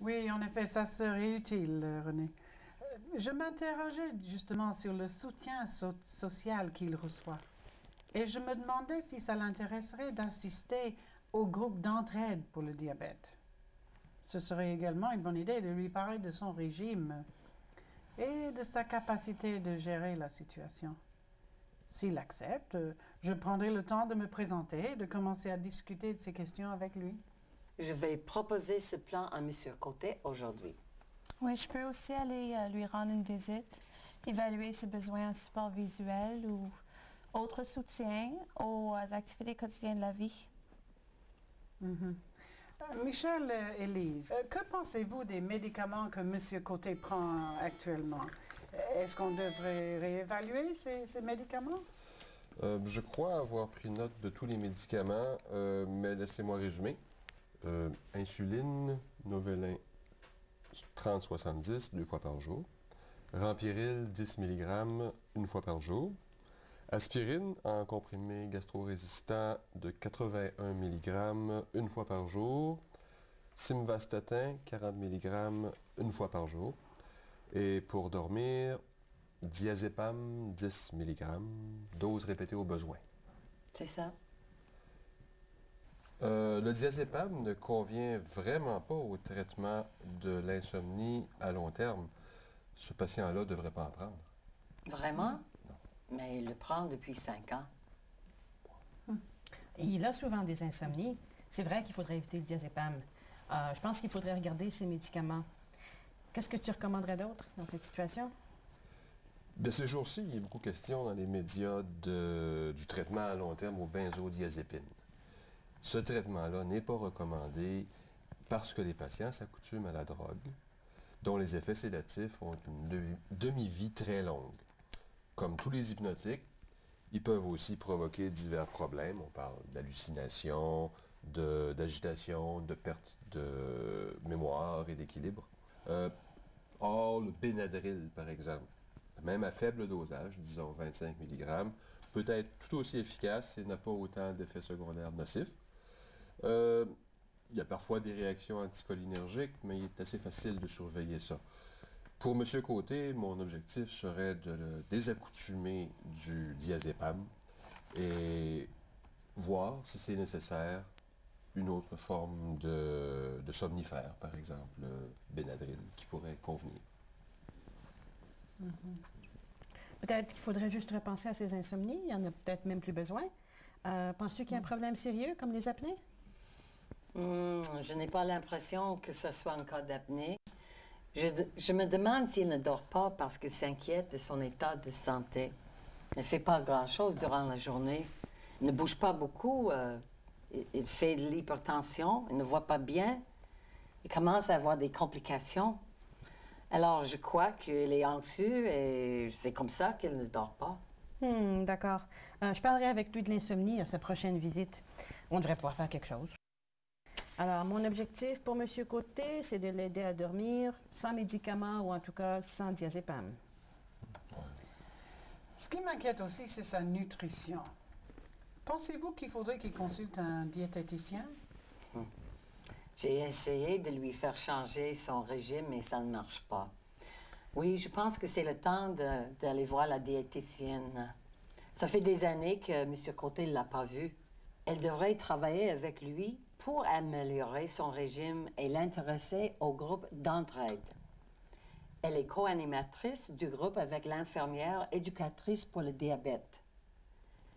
Oui, en effet, ça serait utile, René. Je m'interrogeais justement sur le soutien social qu'il reçoit. Et je me demandais si ça l'intéresserait d'assister au groupe d'entraide pour le diabète. Ce serait également une bonne idée de lui parler de son régime et de sa capacité de gérer la situation. S'il accepte, je prendrai le temps de me présenter et de commencer à discuter de ces questions avec lui. Je vais proposer ce plan à M. Côté aujourd'hui. Oui, je peux aussi aller lui rendre une visite, évaluer ses besoins en support visuel ou autre soutien aux activités quotidiennes de la vie. Michel et Lise, que pensez-vous des médicaments que M. Côté prend actuellement? Est-ce qu'on devrait réévaluer ces médicaments? Je crois avoir pris note de tous les médicaments, mais laissez-moi résumer. Insuline, Novelin 30-70, 2 fois par jour. Rampiril, 10 mg, 1 fois par jour. Aspirine en comprimé gastro-résistant de 81 mg, 1 fois par jour. Simvastatin, 40 mg, 1 fois par jour. Et pour dormir, diazépam, 10 mg, dose répétée au besoin. C'est ça? Le diazépam ne convient vraiment pas au traitement de l'insomnie à long terme. Ce patient-là ne devrait pas en prendre. Vraiment? Non. Mais il le prend depuis 5 ans. Il a souvent des insomnies. C'est vrai qu'il faudrait éviter le diazépam. Je pense qu'il faudrait regarder ses médicaments. Qu'est-ce que tu recommanderais d'autre dans cette situation? De ces jours-ci, il y a beaucoup de questions dans les médias du traitement à long terme aux benzodiazépines. Ce traitement-là n'est pas recommandé parce que les patients s'accoutument à la drogue, dont les effets sédatifs ont une demi-vie très longue. Comme tous les hypnotiques, ils peuvent aussi provoquer divers problèmes. On parle d'hallucination, d'agitation, de perte de mémoire et d'équilibre. Or, le Benadryl, par exemple, même à faible dosage, disons 25 mg, peut être tout aussi efficace et n'a pas autant d'effets secondaires nocifs. Il y a parfois des réactions anticholinergiques, mais il est assez facile de surveiller ça. Pour M. Côté, mon objectif serait de le désaccoutumer du diazépam et voir si c'est nécessaire une autre forme de somnifère, par exemple, Benadryl, qui pourrait convenir. Peut-être qu'il faudrait juste repenser à ses insomnies. Il n'y en a peut-être même plus besoin. Penses-tu qu'il y a un problème sérieux, comme les apnées? Je n'ai pas l'impression que ce soit un cas d'apnée. Je me demande s'il ne dort pas parce qu'il s'inquiète de son état de santé. Il ne fait pas grand-chose durant la journée. Il ne bouge pas beaucoup. Il fait de l'hypertension. Il ne voit pas bien. Il commence à avoir des complications. Alors, je crois qu'il est anxieux et c'est comme ça qu'il ne dort pas. D'accord. Je parlerai avec lui de l'insomnie à sa prochaine visite. On devrait pouvoir faire quelque chose. Alors, mon objectif pour M. Côté, c'est de l'aider à dormir sans médicaments ou en tout cas sans diazépam. Ce qui m'inquiète aussi, c'est sa nutrition. Pensez-vous qu'il faudrait qu'il consulte un diététicien? J'ai essayé de lui faire changer son régime, mais ça ne marche pas. Oui, je pense que c'est le temps d'aller voir la diététicienne. Ça fait des années que M. Côté ne l'a pas vue. Elle devrait travailler avec lui pour améliorer son régime et l'intéresser au groupe d'entraide. Elle est co-animatrice du groupe avec l'infirmière éducatrice pour le diabète.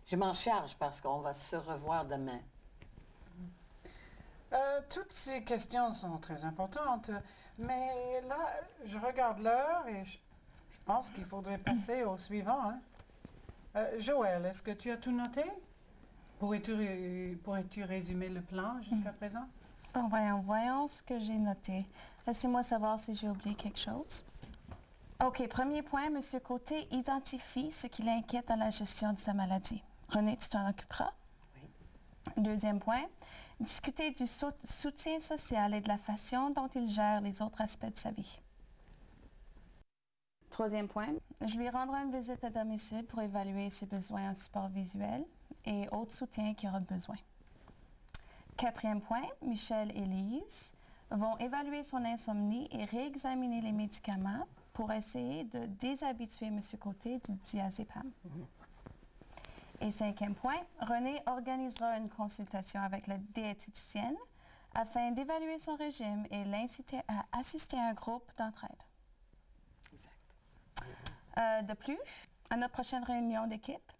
Je m'en charge parce qu'on va se revoir demain. Toutes ces questions sont très importantes, mais là, je regarde l'heure et je pense qu'il faudrait passer au suivant. Joël, est-ce que tu as tout noté? Pourrais-tu résumer le plan jusqu'à présent? Voyons ce que j'ai noté. Laissez-moi savoir si j'ai oublié quelque chose. OK, premier point, M. Côté identifie ce qui l'inquiète dans la gestion de sa maladie. René, tu t'en occuperas? Oui. Deuxième point, discuter du soutien social et de la façon dont il gère les autres aspects de sa vie. Troisième point, je lui rendrai une visite à domicile pour évaluer ses besoins en support visuel et autres soutiens qu'il aura besoin. Quatrième point, Michel et Lise vont évaluer son insomnie et réexaminer les médicaments pour essayer de déshabituer M. Côté du diazépam. Et 5e point, René organisera une consultation avec la diététicienne afin d'évaluer son régime et l'inciter à assister à un groupe d'entraide. De plus, à notre prochaine réunion d'équipe,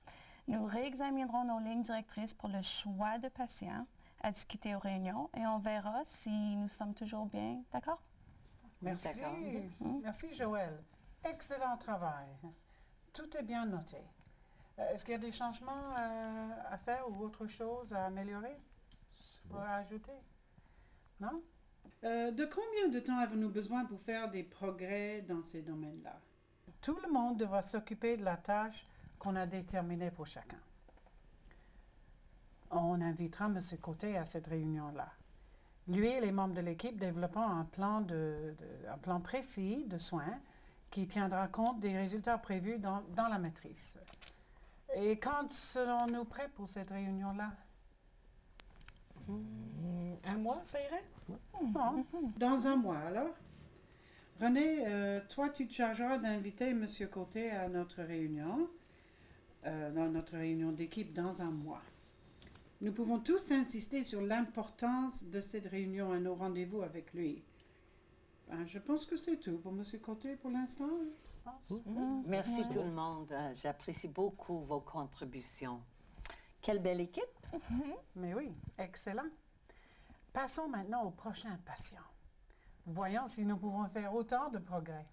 nous réexaminerons nos lignes directrices pour le choix de patients à discuter aux réunions et on verra si nous sommes toujours bien d'accord. Merci. D'accord. Merci, Joël. Excellent travail. Tout est bien noté. Est-ce qu'il y a des changements à faire ou autre chose à améliorer ou à ajouter? Non? De combien de temps avons-nous besoin pour faire des progrès dans ces domaines-là? Tout le monde devra s'occuper de la tâche qu'on a déterminée pour chacun. On invitera M. Côté à cette réunion-là. Lui et les membres de l'équipe développeront un plan précis de soins qui tiendra compte des résultats prévus dans la matrice. Et quand serons-nous prêts pour cette réunion-là? Un mois, ça irait? Bon, dans un mois, alors. René, toi, tu te chargeras d'inviter M. Côté à notre réunion, dans notre réunion d'équipe dans un mois. Nous pouvons tous insister sur l'importance de cette réunion et nos rendez-vous avec lui. Je pense que c'est tout pour M. Côté pour l'instant. je pense. Merci tout le monde. J'apprécie beaucoup vos contributions. Quelle belle équipe. Mais oui, excellent. Passons maintenant au prochain patient. Voyons si nous pouvons faire autant de progrès.